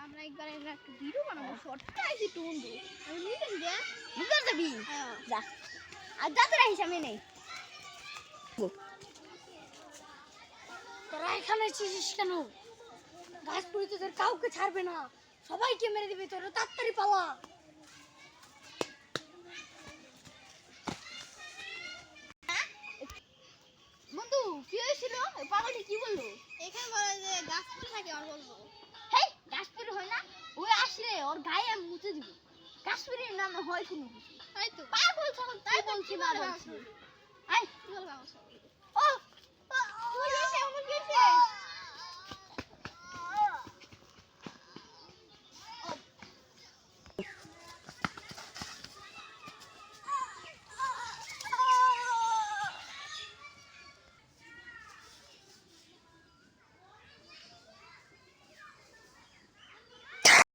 আমরা একবার একটা ভিডিও বানাবো শর্টটা আইছি টুন্ডু আমি নিতে দে বুঝতে যাবি যা আর যাতে রাখিস আমি নেই তোরা এখানে এসেছিস কেন? গাছপুরি তোদের কাউকে ছাড়বে না, সবাইকে মেরে দিবে। তোরা তাড়াতাড়ি পালা। বন্ধু কি হয়েছিল পাগলটি কি বললো এখানে বলে যে গাছপুরি থাকে আর বলবো হেই গাছপুরি হয় না ওই আসলে ওর গায়ে আমি মুছে দিব গাছপুরির নামে হয় কোনো কিছু হয়তো পাগল ছাগল তাই বলছি না বলছি আই কি বলবো ও কি হয়েছে আমার কি হয়েছে